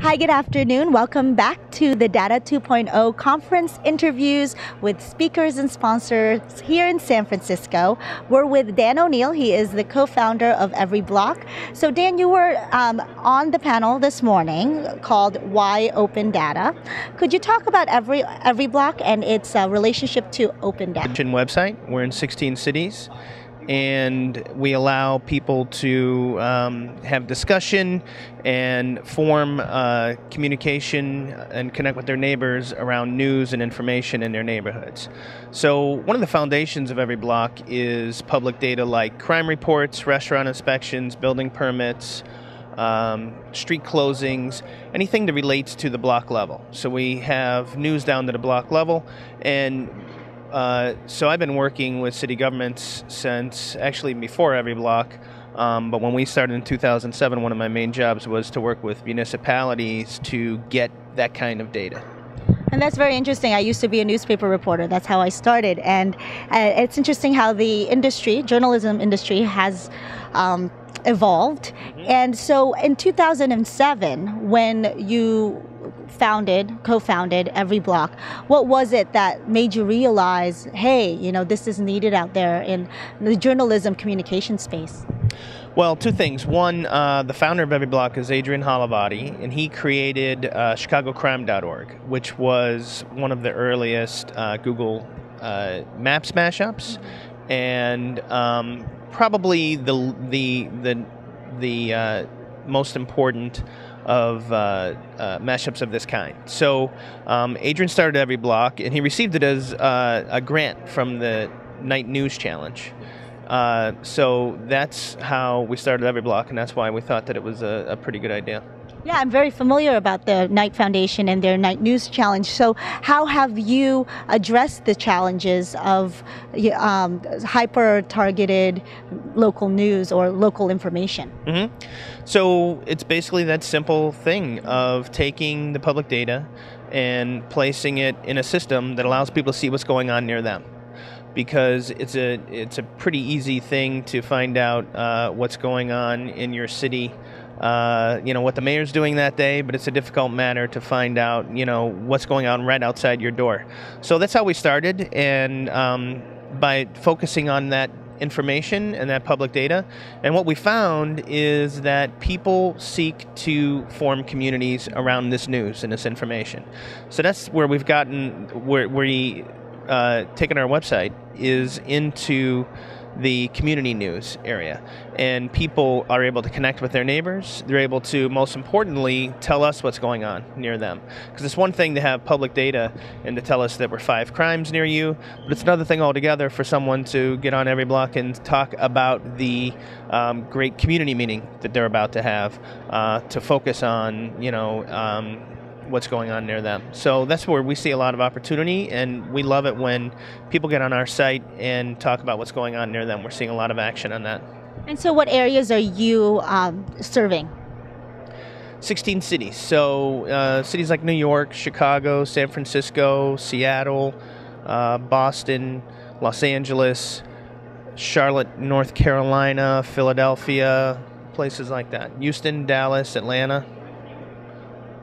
Hi, good afternoon. Welcome back to the Data 2.0 conference interviews with speakers and sponsors here in San Francisco. We're with Dan O'Neill. He is the co-founder of Everyblock. So Dan, you were on the panel this morning called Why Open Data. Could you talk about Everyblock and its relationship to open data? Website. We're in 16 cities. And we allow people to have discussion and form communication and connect with their neighbors around news and information in their neighborhoods. So one of the foundations of Everyblock is public data like crime reports, restaurant inspections, building permits, street closings, anything that relates to the block level. So we have news down to the block level, and so I've been working with city governments since actually before Everyblock, but when we started in 2007, one of my main jobs was to work with municipalities to get that kind of data. And that's very interesting. I used to be a newspaper reporter. That's how I started. And it's interesting how the industry, journalism industry, has evolved. And so in 2007, when you co-founded Everyblock, what was it that made you realize, hey, this is needed out there in the journalism communication space? Well, two things. One, the founder of Everyblock is Adrian Halavati, and he created ChicagoCrime.org, which was one of the earliest Google Maps mashups, and probably the most important of mashups of this kind. So Adrian started Everyblock, and he received it as a grant from the Night News Challenge. So that's how we started Everyblock, and that's why we thought that it was a pretty good idea. Yeah, I'm very familiar about the Knight Foundation and their Night News Challenge. So how have you addressed the challenges of hyper-targeted local news or local information? So it's basically that simple thing of taking the public data and placing it in a system that allows people to see what's going on near them. Because it's a pretty easy thing to find out what's going on in your city, what the mayor's doing that day, but it's a difficult matter to find out, what's going on right outside your door. So that's how we started, and by focusing on that information and that public data, and what we found is that people seek to form communities around this news and this information. So that's where we've gotten, where we taken our website is into the community news area, and people are able to connect with their neighbors. They're able to, most importantly, tell us what's going on near them, because it's one thing to have public data and to tell us that we're 5 crimes near you, but it's another thing altogether for someone to get on Everyblock and talk about the great community meeting that they're about to have, to focus on what's going on near them. So that's where we see a lot of opportunity, and we love it when people get on our site and talk about what's going on near them. We're seeing a lot of action on that. And so what areas are you serving? 16 cities. So cities like New York, Chicago, San Francisco, Seattle, Boston, Los Angeles, Charlotte, North Carolina, Philadelphia, places like that. Houston, Dallas, Atlanta,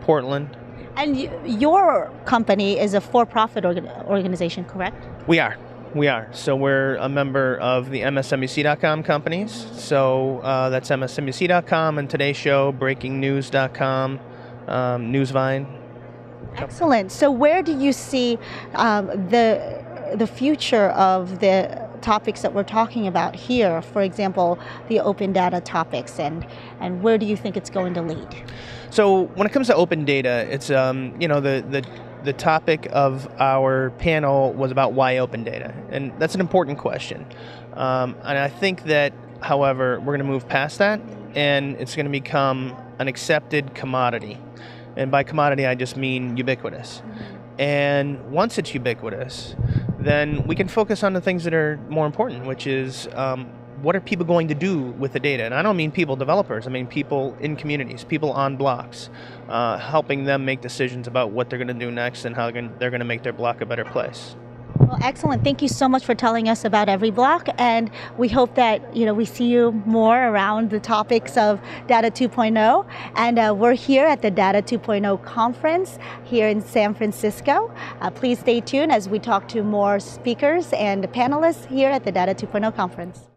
Portland. And your company is a for-profit organization, correct? We are. So we're a member of the MSNBC.com companies. So that's MSNBC.com and Today Show, BreakingNews.com, Newsvine. Excellent. So where do you see the future of the topics that we're talking about here? For example, the open data topics, and where do you think it's going to lead? So when it comes to open data, it's the topic of our panel was about why open data, and that's an important question. And I think that, however, we're going to move past that, and it's going to become an accepted commodity. And by commodity, I just mean ubiquitous. And once it's ubiquitous, then we can focus on the things that are more important, which is what are people going to do with the data? And I don't mean people developers, I mean people in communities, people on blocks, helping them make decisions about what they're going to do next and how they're going to make their block a better place. Well, excellent. Thank you so much for telling us about Everyblock, and we hope that we see you more around the topics of Data 2.0. And we're here at the Data 2.0 conference here in San Francisco. Please stay tuned as we talk to more speakers and panelists here at the Data 2.0 conference.